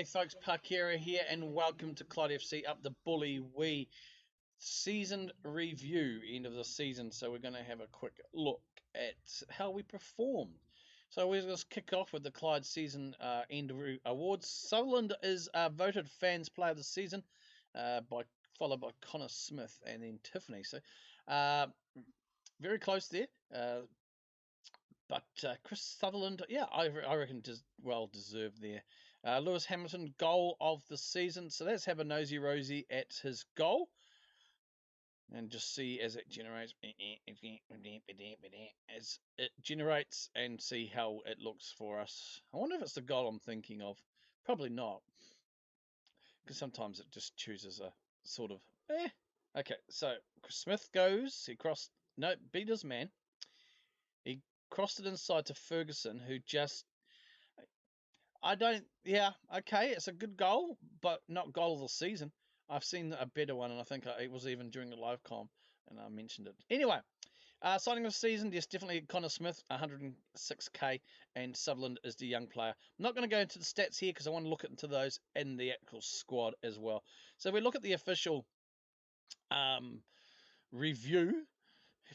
G'day folks, Parkera here and welcome to Clyde FC Up the Bully Wee season review, end of the season. So we're going to have a quick look at how we performed. So we're going to kick off with the Clyde season end awards. Sutherland is voted fans player of the season, followed by Connor Smith and then Tiffany. So very close there. But Chris Sutherland, yeah, I reckon well deserved there. Lewis Hamilton, goal of the season. So let's have a nosy Rosie at his goal. And just see as it generates. As it generates and see how it looks for us. I wonder if it's the goal I'm thinking of. Probably not. Because sometimes it just chooses a sort of, Okay, so Chris Smith goes. He crossed. No, beat his man. He crossed it inside to Ferguson, who just... okay, it's a good goal, but not goal of the season. I've seen a better one, and I think it was even during the live com, and I mentioned it. Anyway, signing of the season, yes, definitely Connor Smith, 106k, and Sutherland is the young player. I'm not going to go into the stats here because I want to look into those in the actual squad as well. So if we look at the official review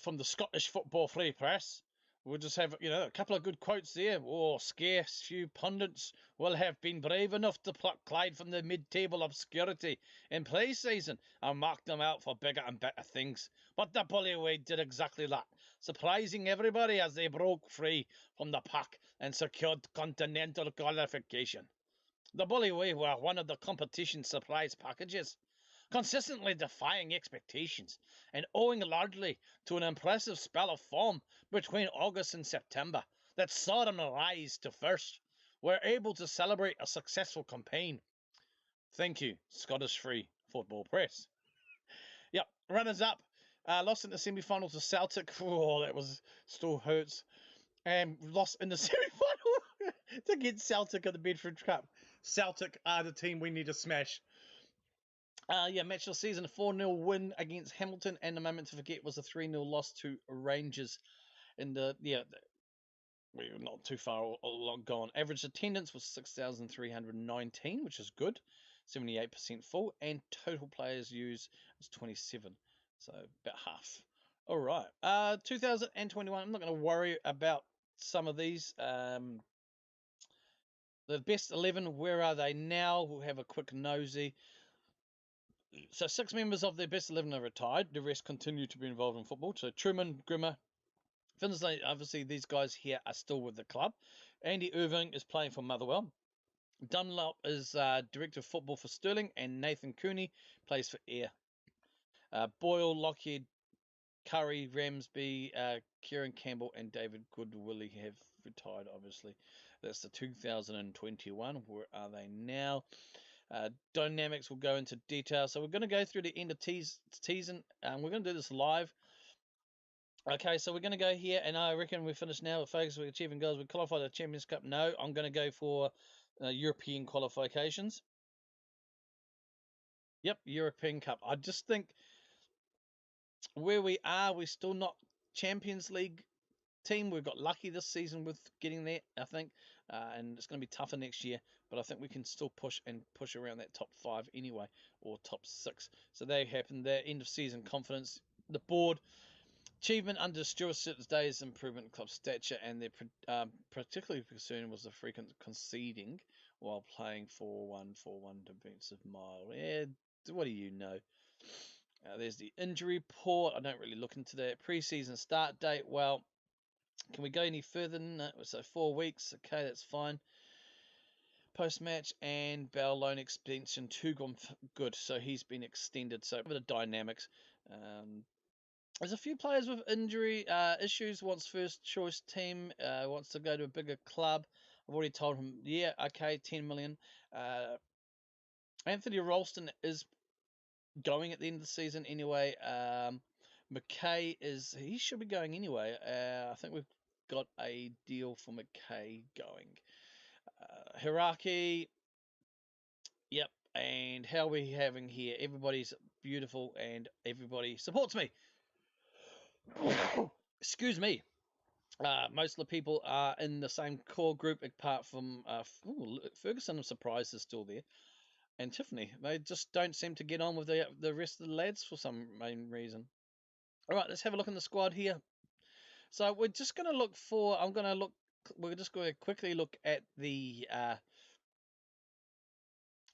from the Scottish Football Free Press, we'll just have, a couple of good quotes there. Oh, scarce few pundits will have been brave enough to pluck Clyde from the mid-table obscurity in play season and mark them out for bigger and better things. But the Bullyway did exactly that, surprising everybody as they broke free from the pack and secured continental qualification. The Bullyway were one of the competition's surprise packages, consistently defying expectations and owing largely to an impressive spell of form between August and September that saw them rise to first, were able to celebrate a successful campaign. Thank you, Scottish Free Football Press. Yep, runners up. Lost in the semi-final to Celtic. Oh, that still hurts. And lost in the semi-final to get Celtic at the Bedford Cup. Celtic are the team we need to smash. Match of the season, a 4-0 win against Hamilton, and the moment to forget was a 3-0 loss to Rangers. We're not too far along gone. Average attendance was 6,319, which is good, 78% full, and total players used was 27, so about half. All right, 2021. I'm not going to worry about some of these. The best 11, where are they now? We'll have a quick nosy. So 6 members of their best 11 are retired. The rest continue to be involved in football. So Truman, Grimmer, Finsley, obviously these guys here are still with the club. Andy Irving is playing for Motherwell. Dunlop is director of football for Stirling, and Nathan Cooney plays for Ayr. Boyle, Lockheed, Curry, Ramsby, Kieran Campbell, and David Goodwillie have retired, obviously. That's the 2021. Where are they now? Dynamics will go into detail. So we're going to go through the end of season. We're going to do this live. Okay, so we're going to go here, and I reckon we finish now with focus. We're achieving goals. We qualify the Champions Cup. No, I'm going to go for European qualifications. Yep, European Cup. I just think where we are, we're still not Champions League team. We've got lucky this season with getting there, I think, and it's going to be tougher next year, but I think we can still push around that top 5 anyway, or top 6. So they happen there. End of season confidence. The board achievement under Stuart Sutton's days, improvement in club stature, and their particularly concern was the frequent conceding while playing 4-1 defensive mile. Yeah, what do you know? There's the injury report. I don't really look into that. Pre-season start date. Well, can we go any further than that? So 4 weeks. Okay, that's fine. Post-match and Bell loan extension 2 gone good. So he's been extended. So a bit of dynamics. There's a few players with injury issues. Wants first choice team. Wants to go to a bigger club. I've already told him, yeah, okay, 10 million. Anthony Ralston is going at the end of the season anyway. McKay he should be going anyway. I think we've got a deal for McKay going. Hiraki, yep. And how are we having here? Everybody's beautiful and everybody supports me. Excuse me. Most of the people are in the same core group, apart from Ferguson. I'm surprised is still there, and Tiffany. They just don't seem to get on with the rest of the lads for some main reason. All right, let's have a look in the squad here. So we're just going to look for. I'm going to look. We're just going to quickly look at the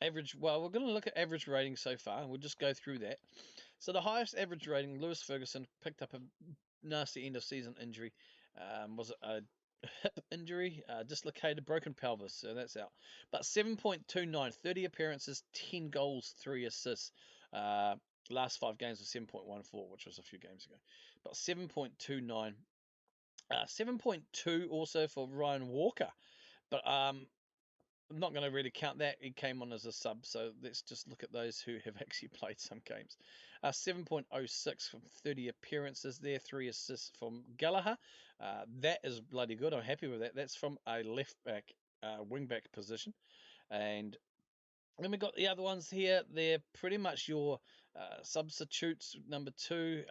average. Well, we're going to look at average rating so far. We'll just go through that. So the highest average rating, Lewis Ferguson picked up a nasty end of season injury. Was it a hip injury? Dislocated, broken pelvis, so that's out. But 7.29, 30 appearances, 10 goals, 3 assists. Last 5 games was 7.14, which was a few games ago. But 7.29. 7.2 also for Ryan Walker. But I'm not going to really count that. He came on as a sub, so let's just look at those who have actually played some games. 7.06 from 30 appearances there, 3 assists from Gallagher. That is bloody good. I'm happy with that. That's from a left back, wing back position. And then we got the other ones here. They're pretty much your substitutes. Number 2,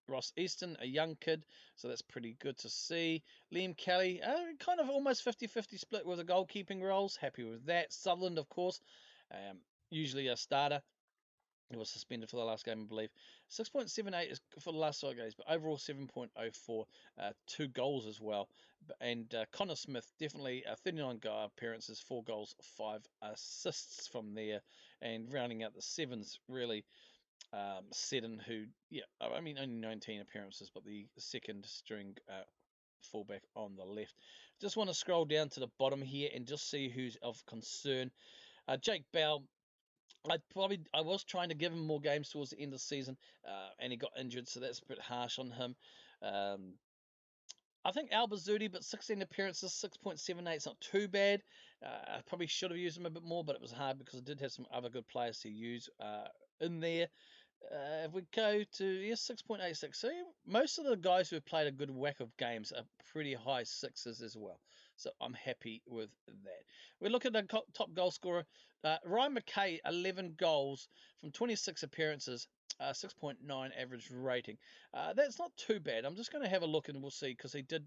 Ross Easton, a young kid, so that's pretty good to see. Liam Kelly, kind of almost 50-50 split with the goalkeeping roles. Happy with that. Sutherland, of course, usually a starter. He was suspended for the last game, I believe. 6.78 is for the last 5 games, but overall 7.04, 2 goals as well. And Connor Smith, definitely 39 appearances, 4 goals, 5 assists from there. And rounding out the sevens, really, Seddon, who, yeah, I mean, only 19 appearances, but the second string fullback on the left. Just want to scroll down to the bottom here and just see who's of concern. Jake Bell, I was trying to give him more games towards the end of the season, and he got injured, so that's a bit harsh on him. I think Al Bazzuti, but 16 appearances, 6.78 is not too bad. I probably should have used him a bit more, but it was hard because I did have some other good players to use in there. If we go to 6.86, so most of the guys who have played a good whack of games are pretty high sixes as well. So I'm happy with that. We look at the top goal scorer, Ryan McKay, 11 goals from 26 appearances, 6.9 average rating. That's not too bad. I'm just going to have a look and we'll see, because he did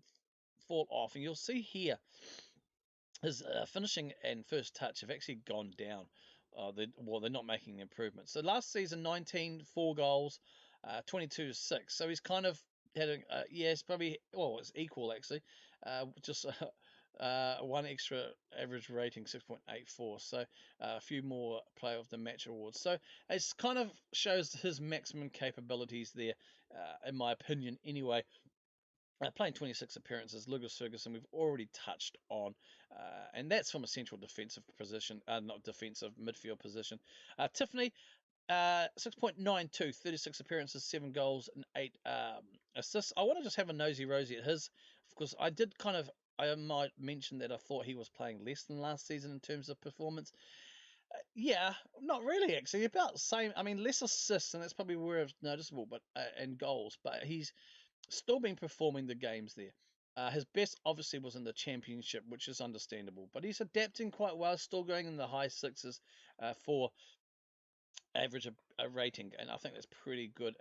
fall off. And you'll see here his finishing and first touch have actually gone down. They're not making improvements. So last season, 19, 4 goals, 22 to 6. So he's kind of had it's probably, well, it's equal actually. Just one extra average rating, 6.84. So a few more player of the match awards. So it kind of shows his maximum capabilities there, in my opinion anyway. Playing 26 appearances, Lewis Ferguson, we've already touched on, and that's from a central defensive position, not defensive, midfield position. Tiffany, 6.92, 36 appearances, 7 goals, and 8 assists. I want to just have a nosy-rosy at his, because I might mention that I thought he was playing less than last season in terms of performance. Yeah, not really, actually. About the same. I mean, less assists, and that's probably where it's noticeable, but and goals. But he's still been performing the games there. His best obviously was in the championship, which is understandable, but he's adapting quite well, still going in the high sixes for average a rating, and I think that's pretty good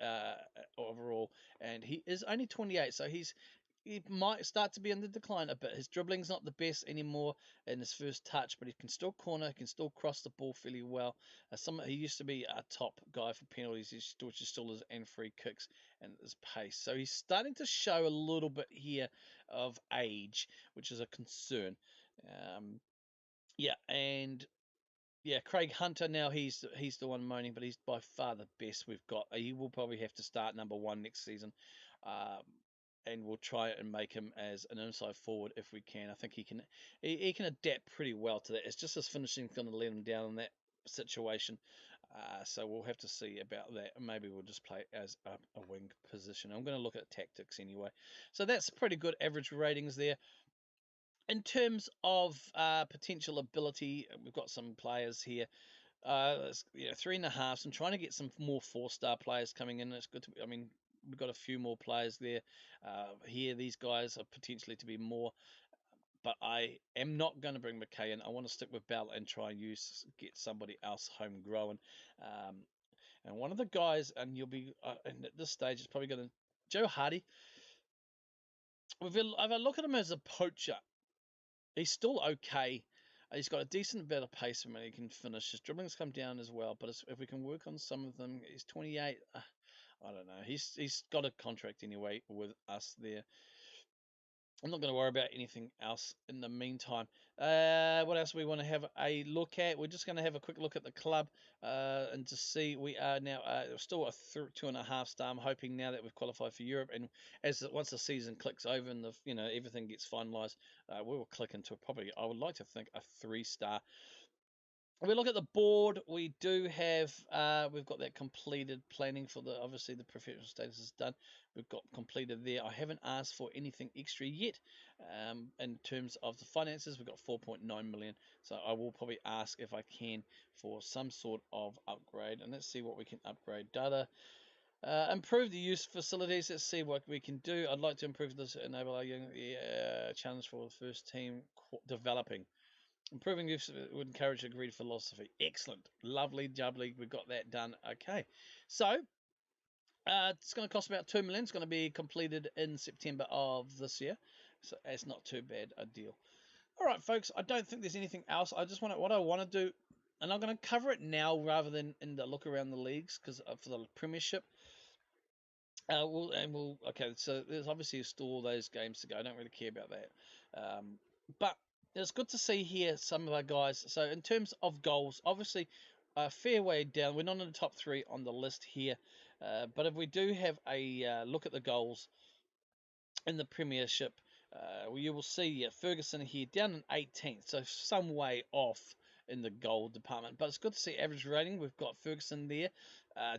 overall. And he is only 28, so he might start to be in the decline a bit. His dribbling's not the best anymore in his first touch, but he can still corner, he can still cross the ball fairly well. He used to be a top guy for penalties, which is still his and free kicks and his pace. So he's starting to show a little bit here of age, which is a concern. Yeah, and yeah, Craig Hunter, now he's the one moaning, but he's by far the best we've got. He will probably have to start number 1 next season. And we'll try and make him as an inside forward if we can. I think he can adapt pretty well to that. It's just his finishing going to let him down in that situation. So we'll have to see about that. Maybe we'll just play as a wing position. I'm going to look at tactics anyway. So that's pretty good average ratings there. In terms of potential ability, we've got some players here. 3.5. I'm trying to get some more 4-star players coming in. It's good to. I mean, we've got a few more players there. Here, these guys are potentially to be more, but I am not going to bring McKay in. I want to stick with Bell and try and get somebody else homegrown. And one of the guys, and you'll be, and at this stage, it's probably going to Joe Hardy. if I look at him as a poacher, he's still okay. He's got a decent bit of pace when he can finish. His dribbling's come down as well, but if we can work on some of them, he's 28. I don't know. He's got a contract anyway with us there. I'm not going to worry about anything else in the meantime. What else we want to have a look at? We're just going to have a quick look at the club and to see we are now still a 2.5 star. I'm hoping now that we've qualified for Europe, and once the season clicks over and everything gets finalised, we will click into probably, I would like to think, a 3-star. If we look at the board, we do have we've got that completed planning for obviously the professional status is done. We've got completed there. I haven't asked for anything extra yet. In terms of the finances, we've got 4.9 million. So I will probably ask if I can for some sort of upgrade, and let's see what we can upgrade. Data. Improve the use facilities. Let's see what we can do. I'd like to improve this, enable our young challenge for the first team developing. Improving use would encourage agreed philosophy. Excellent. Lovely jubbly. We got that done. Okay. So, it's going to cost about 2 million. It's going to be completed in September of this year. So, it's not too bad a deal. All right, folks. I don't think there's anything else. What I want to do, and I'm going to cover it now rather than in the look around the leagues, because for the Premiership. Okay, so there's obviously still all those games to go. I don't really care about that. But it's good to see here some of our guys. So in terms of goals, obviously a fair way down. We're not in the top 3 on the list here. But if we do have a look at the goals in the Premiership, you will see Ferguson here down in 18th. So some way off in the goal department. But it's good to see average rating. We've got Ferguson there.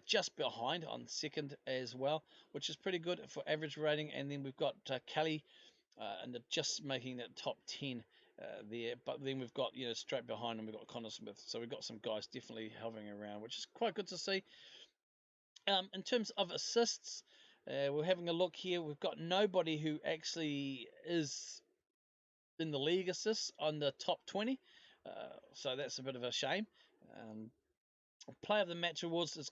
Just behind on second as well, which is pretty good for average rating. And then we've got Kelly and just making that top 10 there. But then we've got, straight behind them, we've got Connor Smith. So we've got some guys definitely hovering around, which is quite good to see. In terms of assists, we're having a look here. We've got nobody who actually is in the league assists on the top 20. So that's a bit of a shame. Player of the match awards is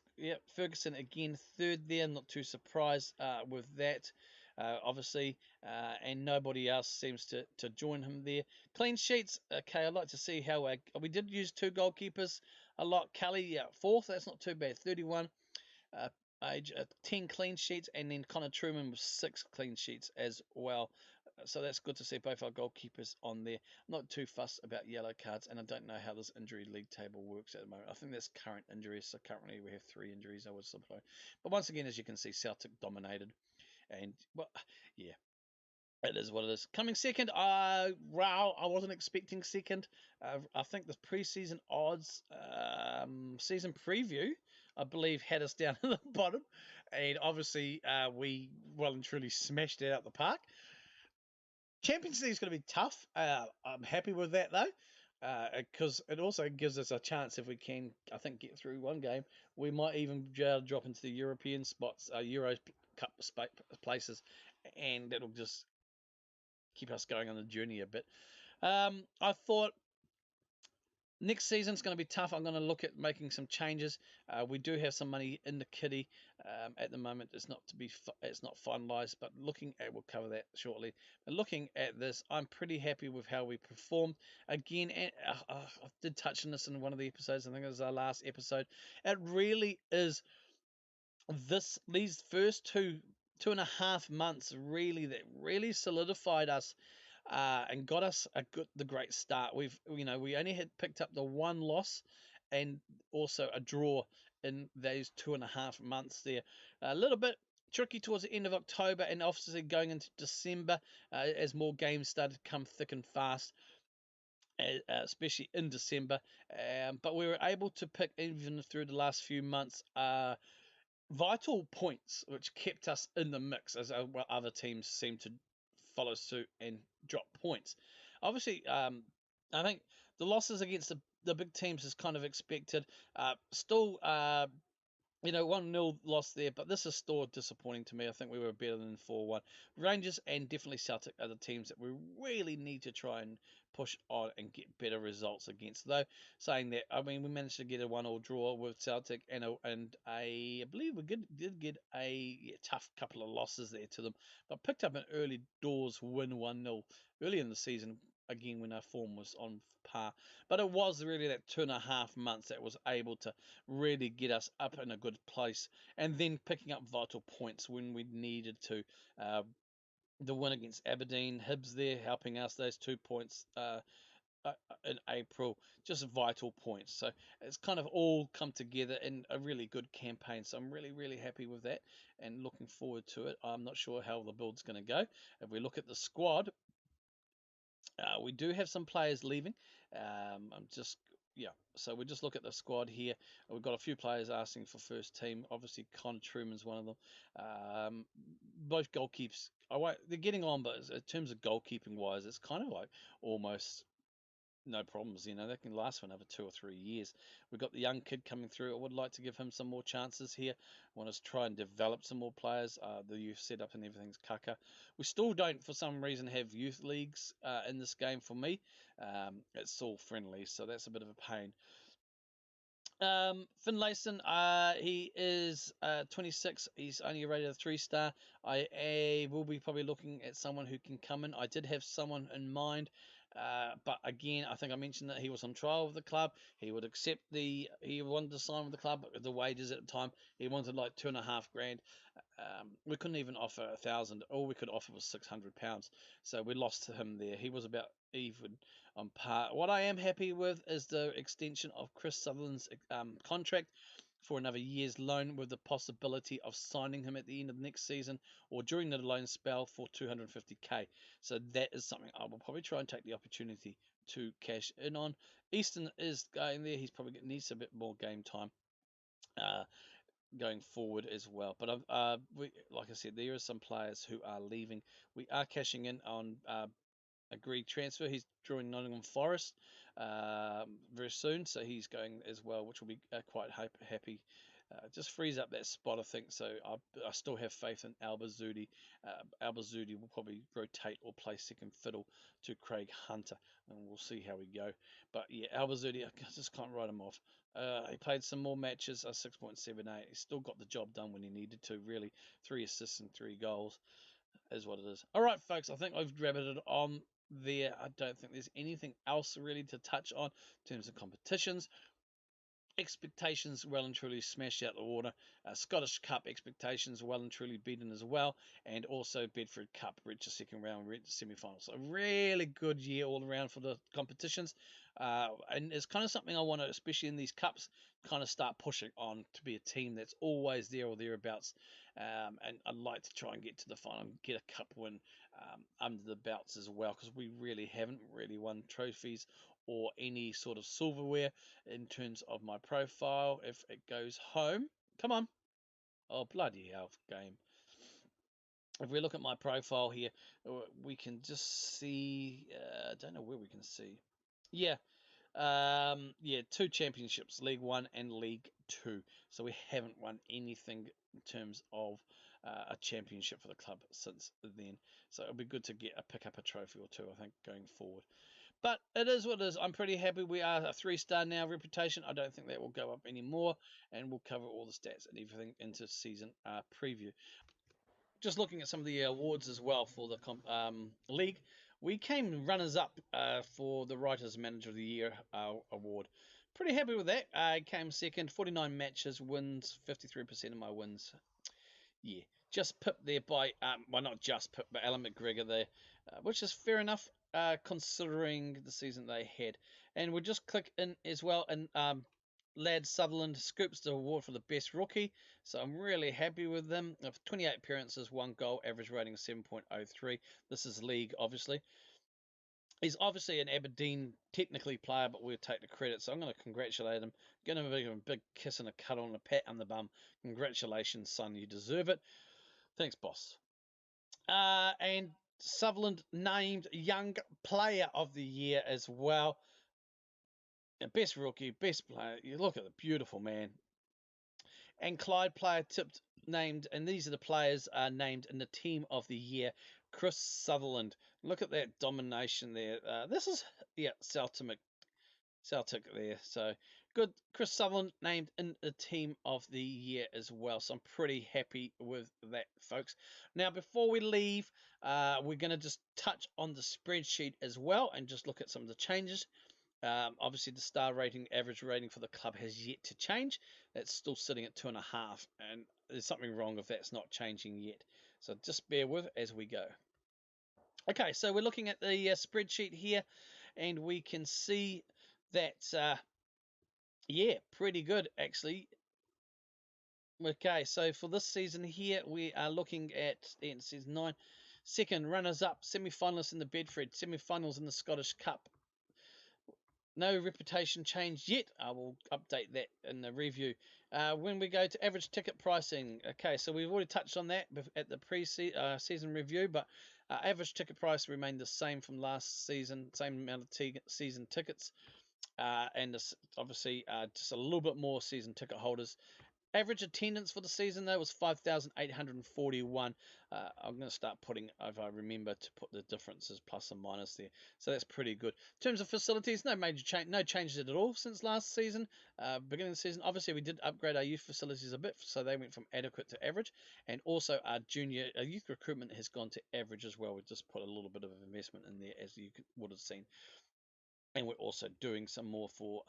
Ferguson again, third there. Not too surprised with that, obviously, and nobody else seems to join him there. Clean sheets, okay. I'd like to see how we did use 2 goalkeepers a lot. Kelly, fourth. That's not too bad. 31, age 10 clean sheets, and then Connor Truman with 6 clean sheets as well. So that's good to see both our goalkeepers on there. I'm not too fussed about yellow cards, and I don't know how this injury league table works at the moment. I think there's current injuries, so currently we have 3 injuries, I would suppose. But once again, as you can see, Celtic dominated, and well, yeah, it is what it is. Coming second, wow, I wasn't expecting second. I think the preseason odds, season preview, I believe, had us down at the bottom, and obviously we well and truly smashed it out the park. Champions League is going to be tough. I'm happy with that though, because it also gives us a chance if we can, I think, get through one game. We might even be able to drop into the European spots, Euro Cup places, and that'll just keep us going on the journey a bit. I thought next season's going to be tough. I'm going to look at making some changes. We do have some money in the kitty at the moment. It's not finalised, but we'll cover that shortly. But looking at this, I'm pretty happy with how we performed. Again, I did touch on this in one of the episodes. I think it was our last episode. It really is these first 2.5 months that really solidified us. And got us the great start. We only had picked up the 1 loss and also a draw in those 2.5 months there. A little bit tricky towards the end of October and obviously going into December as more games started to come thick and fast, especially in December. But we were able to pick, even through the last few months, vital points which kept us in the mix as other teams seem to follow suit and drop points. Obviously, I think the losses against the big teams is kind of expected. Still, 1-0 loss there, but this is still disappointing to me. I think we were better than 4-1. Rangers and definitely Celtic are the teams that we really need to try and push on and get better results against. Though saying that, I mean, we managed to get a 1-1 draw with Celtic, and I believe we did get a tough couple of losses there to them, but picked up an early doors win 1-0 early in the season. Again, when our form was on par, but it was really that 2.5 months that was able to really get us up in a good place, and then picking up vital points when we needed to. The win against Aberdeen, Hibs there helping us, those 2 points in April, just vital points. So it's kind of all come together in a really good campaign. So I'm really, really happy with that and looking forward to it. I'm not sure how the build's going to go. If we look at the squad, we do have some players leaving. So we just look at the squad here. We've got a few players asking for first team. Obviously, Connor Truman's one of them. Both goalkeepers, they're getting on, but in terms of goalkeeping wise, it's kind of like almost no problems. They can last for another 2 or 3 years. We've got the young kid coming through. I would like to give him some more chances here. I want to try and develop some more players. The youth setup and everything's kaka. We still don't, for some reason, have youth leagues in this game for me. It's all friendly, so that's a bit of a pain. Finlayson, he is 26. He's only rated a 3-star. I will be probably looking at someone who can come in. I did have someone in mind, but again, I think I mentioned that he was on trial with the club. He would accept he wanted to sign with the club, but the wages at the time, he wanted like £2.5 grand. We couldn't even offer 1,000. All we could offer was £600. So we lost to him there. He was about even on par. What I am happy with is the extension of Chris Sutherland's contract for another year's loan, with the possibility of signing him at the end of next season or during the loan spell for 250k. So that is something I will probably try and take the opportunity to cash in on. Easton is going there. He's probably needs a bit more game time going forward as well. But like I said, there are some players who are leaving. We are cashing in on agreed transfer. He's drawing Nottingham Forest very soon, so he's going as well, which will be quite happy. Just frees up that spot, I think. So I still have faith in Albazudi. Albazudi will probably rotate or play second fiddle to Craig Hunter, and we'll see how we go. But yeah, Albazudi, I just can't write him off. He played some more matches, 6.78. He still got the job done when he needed to, really. 3 assists and 3 goals is what it is. All right, folks, I think I've grabbed it on there. I don't think there's anything else really to touch on in terms of competitions. Expectations well and truly smashed out the water. Scottish Cup expectations well and truly beaten as well, and also Bedford Cup reached the second round, reached the semi-finals. So a really good year all around for the competitions, and it's kind of something I want to, especially in these cups, kind of start pushing on to be a team that's always there or thereabouts. And I'd like to try and get to the final and get a cup win under the belts as well, because we really haven't really won trophies or any sort of silverware in terms of my profile. If it goes home, come on. Oh, bloody hell, game. If we look at my profile here, we can just see, I don't know where we can see. Yeah, 2 championships, League 1 and League 2. So we haven't won anything in terms of a championship for the club since then. So it'll be good to pick up a trophy or 2, I think, going forward. But it is what it is. I'm pretty happy. We are a 3-star now reputation. I don't think that will go up anymore, and we'll cover all the stats and everything into season preview. Just looking at some of the awards as well for the league, we came runners-up for the Writers' Manager of the Year award. Pretty happy with that. I came second, 49 matches, wins, 53% of my wins. Yeah, just pipped there by, well, not just pipped, but Alan McGregor there, which is fair enough considering the season they had. And we'll just click in as well, and Lad Sutherland scoops the award for the best rookie, so I'm really happy with them. 28 appearances, 1 goal, average rating 7.03. This is league, obviously. He's obviously an Aberdeen technically player, but we'll take the credit, so I'm going to congratulate him. Going to give him a big kiss and a cuddle and a pat on the bum. Congratulations, son, you deserve it. Thanks, boss. And Sutherland named Young Player of the Year as well. Best rookie, best player. You look at the beautiful man. And Clyde player tipped, named, and these are the players named in the team of the year. Chris Sutherland. Look at that domination there. This is Yeah, Celtic there. So good. Chris Sutherland named in the team of the year as well. So I'm pretty happy with that, folks. Now, before we leave, we're going to just touch on the spreadsheet as well and just look at some of the changes. Obviously, the star rating, average rating for the club has yet to change. That's still sitting at 2.5, and there's something wrong if that's not changing yet. So just bear with as we go. Okay, so we're looking at the spreadsheet here, and we can see that, yeah, pretty good actually. Okay, so for this season here, we are looking at, it says 9 second runners up, semi-finalists in the Bedford, semi-finals in the Scottish Cup. No reputation change yet. I will update that in the review. When we go to average ticket pricing, okay, so we've already touched on that at the pre-season review, but average ticket price remained the same from last season, same amount of season tickets, and obviously just a little bit more season ticket holders. Average attendance for the season, though, was 5,841. I'm going to start putting, if I remember, to put the differences plus and minus there. So that's pretty good. In terms of facilities, no major change, no changes at all since last season. Beginning of the season, obviously, we did upgrade our youth facilities a bit, so they went from adequate to average. And also, our youth recruitment has gone to average as well. We just put a little bit of investment in there, as you would have seen. And we're also doing some more for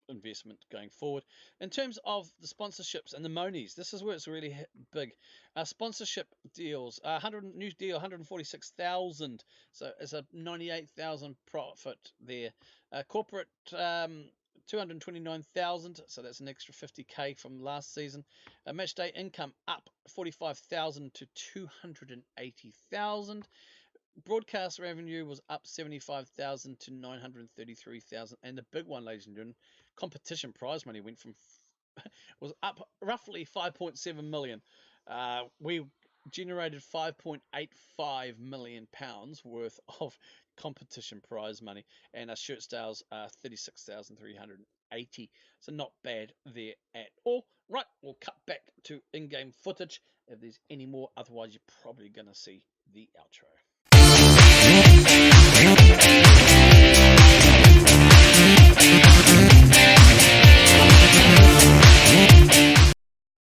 investment going forward. In terms of the sponsorships and the monies, this is where it's really big. Sponsorship deals, 100 new deal, 146,000, so it's a 98,000 profit there. Corporate, 229,000, so that's an extra 50k from last season. Match day income up 45,000 to 280,000. Broadcast revenue was up 75,000 to 933,000, and the big one, ladies and gentlemen, competition prize money went from was up roughly 5.7 million. We generated 5.85 million pounds worth of competition prize money, and our shirt sales are 36,380. So not bad there at all. Right, we'll cut back to in-game footage if there's any more. Otherwise, you're probably going to see the outro.